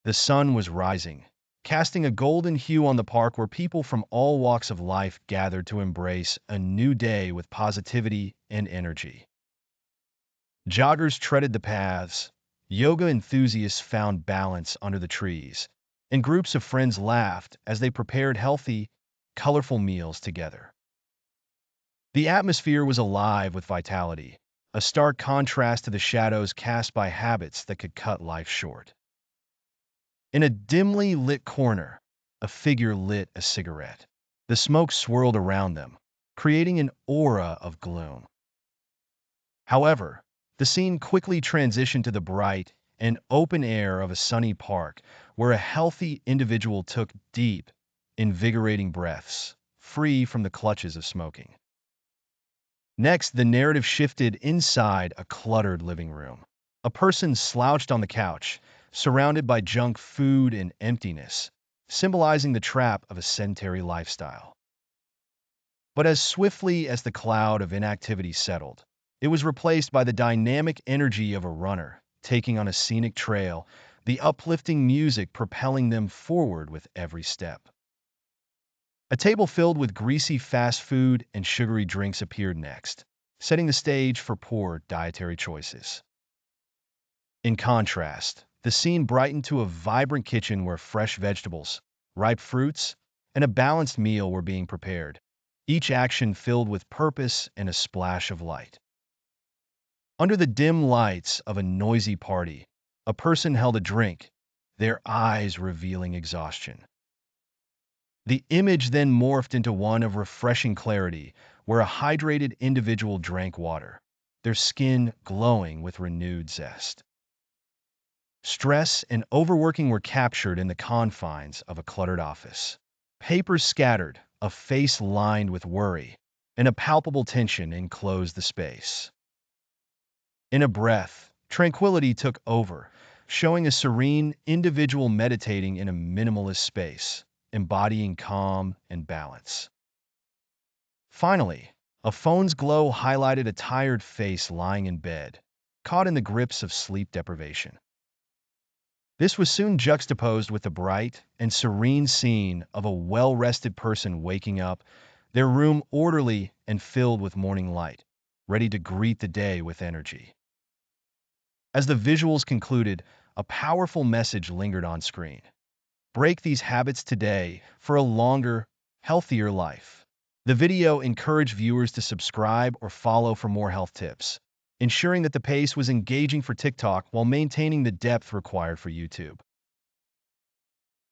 The sun was rising, casting a golden hue on the park where people from all walks of life gathered to embrace a new day with positivity and energy. Joggers treaded the paths, yoga enthusiasts found balance under the trees, and groups of friends laughed as they prepared healthy, colorful meals together. The atmosphere was alive with vitality, a stark contrast to the shadows cast by habits that could cut life short. In a dimly lit corner, a figure lit a cigarette. The smoke swirled around them, creating an aura of gloom. However, the scene quickly transitioned to the bright and open air of a sunny park where a healthy individual took deep, invigorating breaths, free from the clutches of smoking. Next, the narrative shifted inside a cluttered living room. A person slouched on the couch, surrounded by junk food and emptiness, symbolizing the trap of a sedentary lifestyle. But as swiftly as the cloud of inactivity settled, it was replaced by the dynamic energy of a runner taking on a scenic trail, the uplifting music propelling them forward with every step. A table filled with greasy fast food and sugary drinks appeared next, setting the stage for poor dietary choices. In contrast, the scene brightened to a vibrant kitchen where fresh vegetables, ripe fruits, and a balanced meal were being prepared, each action filled with purpose and a splash of light. Under the dim lights of a noisy party, a person held a drink, their eyes revealing exhaustion. The image then morphed into one of refreshing clarity, where a hydrated individual drank water, their skin glowing with renewed zest. Stress and overworking were captured in the confines of a cluttered office. Papers scattered, a face lined with worry, and a palpable tension enclosed the space. In a breath, tranquility took over, showing a serene individual meditating in a minimalist space, embodying calm and balance. Finally, a phone's glow highlighted a tired face lying in bed, caught in the grips of sleep deprivation. This was soon juxtaposed with the bright and serene scene of a well-rested person waking up, their room orderly and filled with morning light, ready to greet the day with energy. As the visuals concluded, a powerful message lingered on screen. Break these habits today for a longer, healthier life. The video encouraged viewers to subscribe or follow for more health tips, ensuring that the pace was engaging for TikTok while maintaining the depth required for YouTube.